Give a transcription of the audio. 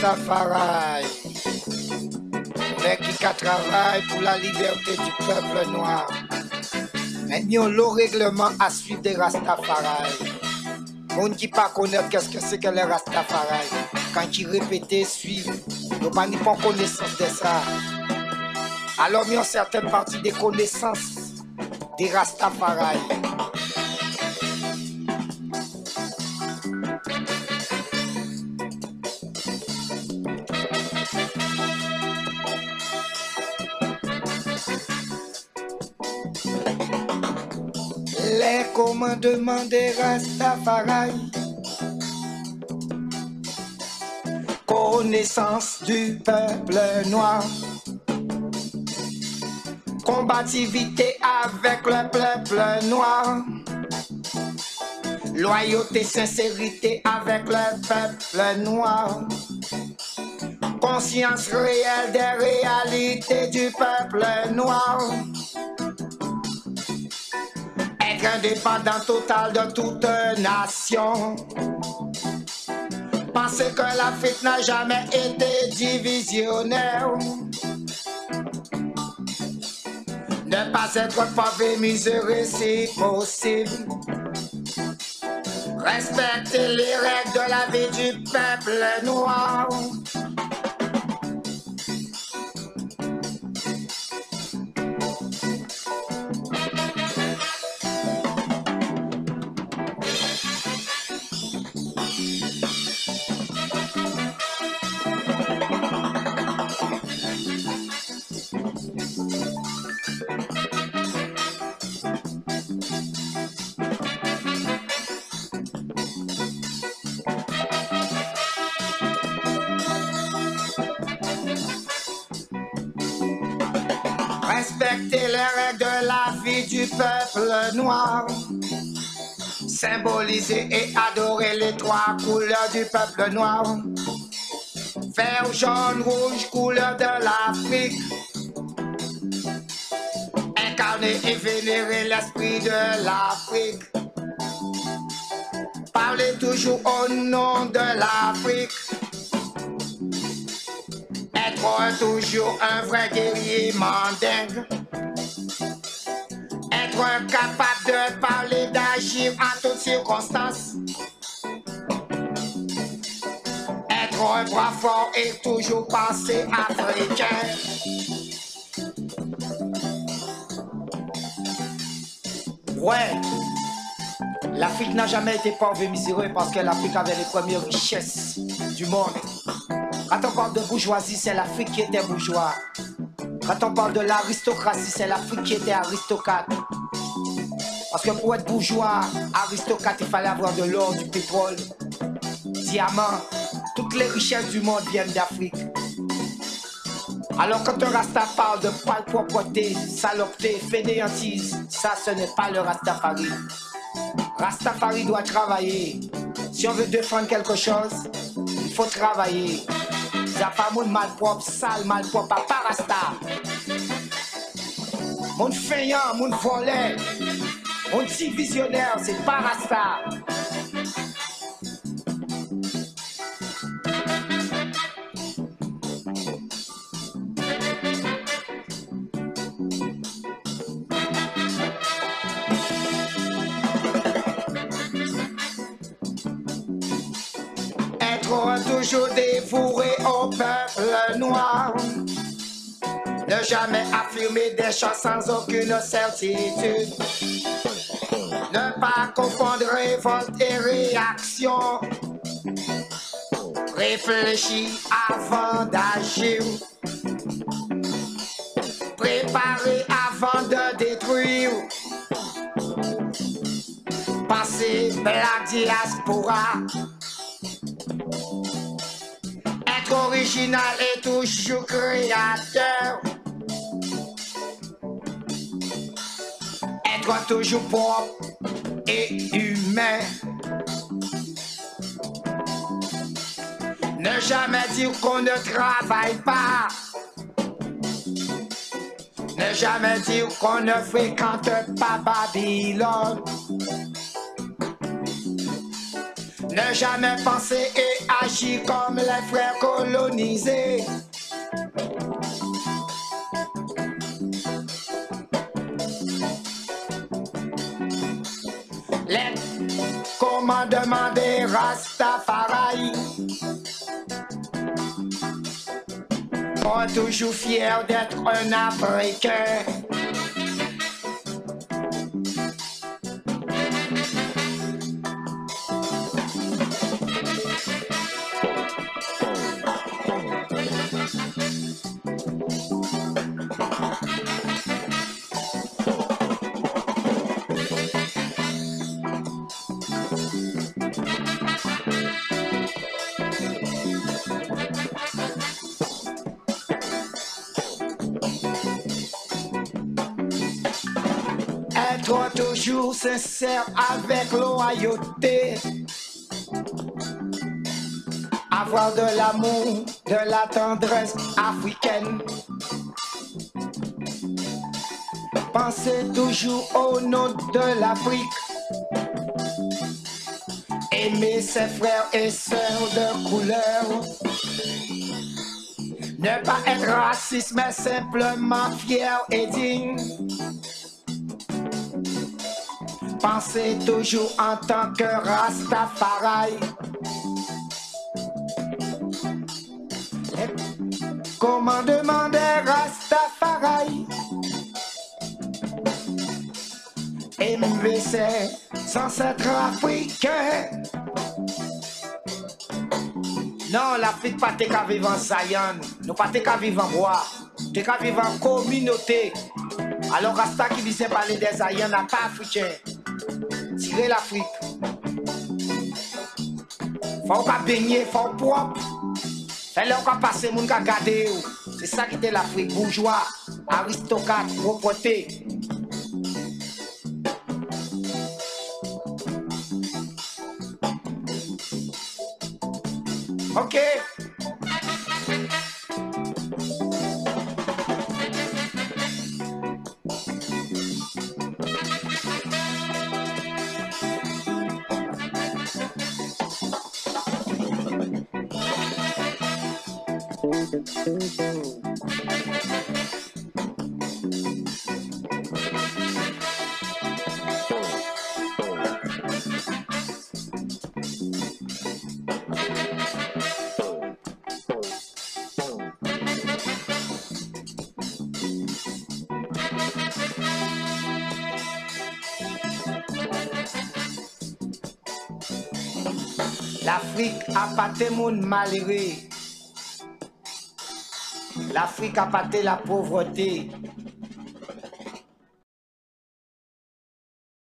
Rastafari, les qui travaillent pour la liberté du peuple noir. Mais nous le règlement à suivre des Rastafari. Monde qui pas connaître qu'est-ce que c'est que les Rastafari. Quand ils répètent, suivent, nous pas ni pas connaissance de ça. Alors nous avons certaines parties des connaissances des Rastafari. Les commandements des Rastafari, connaissance du peuple noir, combativité avec le peuple noir, loyauté, sincérité avec le peuple noir, conscience réelle des réalités du peuple noir, être indépendant total de toute nation. Penser que l'Afrique n'a jamais été divisionnaire. Ne pas être pauvre et miséreux si possible. Respecter les règles de la vie du peuple noir. Respecter les règles de la vie du peuple noir. Symboliser et adorer les trois couleurs du peuple noir. Vert, jaune, rouge, couleur de l'Afrique. Incarner et vénérer l'esprit de l'Afrique. Parler toujours au nom de l'Afrique. Être toujours un vrai guerrier mandingue. Être capable de parler, d'agir en toutes circonstances. Être un bras fort et toujours penser africain. Ouais, l'Afrique n'a jamais été pauvre et miséreux parce que l'Afrique avait les premières richesses du monde. Quand on parle de bourgeoisie, c'est l'Afrique qui était bourgeois. Quand on parle de l'aristocratie, c'est l'Afrique qui était aristocrate. Parce que pour être bourgeois, aristocrate, il fallait avoir de l'or, du pétrole, diamants. Toutes les richesses du monde viennent d'Afrique. Alors quand un Rasta parle de propreté, salopeté, fainéantise, ça ce n'est pas le Rastafari. Rastafari doit travailler. Si on veut défendre quelque chose, il faut travailler. Ça pas mon malpropre, sale, malpropre, pas Rasta. Mon feignant, mon volet, mon divisionnaire, c'est pas Rasta. Être toujours dévoué au peuple noir. Ne jamais affirmer des choses sans aucune certitude. Ne pas confondre révolte et réaction. Réfléchis avant d'agir. Préparer avant de détruire. Passer Black Diaspora. Être original et toujours créateur. Être toujours propre et humain. Ne jamais dire qu'on ne travaille pas. Ne jamais dire qu'on ne fréquente pas Babylone. Ne jamais penser et agir comme les frères colonisés. Les commandements des Rastafari sont toujours fiers d'être un Africain. Être toujours sincère avec loyauté. Avoir de l'amour, de la tendresse africaine. Penser toujours au nom de l'Afrique. Aimer ses frères et sœurs de couleur. Ne pas être raciste mais simplement fier et digne. Pensez toujours en tant que Rastafari. Comment demander Rastafari? Aimer c'est sans être africain. Non, l'Afrique pas qu'à vivre en Zion. Nous pas qu'à vivre en bois. T'es qu'à vivre en communauté. Alors Rasta qui disait parler des Zion n'a pas africain. Tirer l'Afrique. Faut pas baigner, faut propre. Fais-le qu'on passe, moun ka gade ou. C'est ça qui était l'Afrique, bourgeois, aristocrate, propreté. Ok. L'Afrique a pâté moun malheureux. L'Afrique a pâté la pauvreté.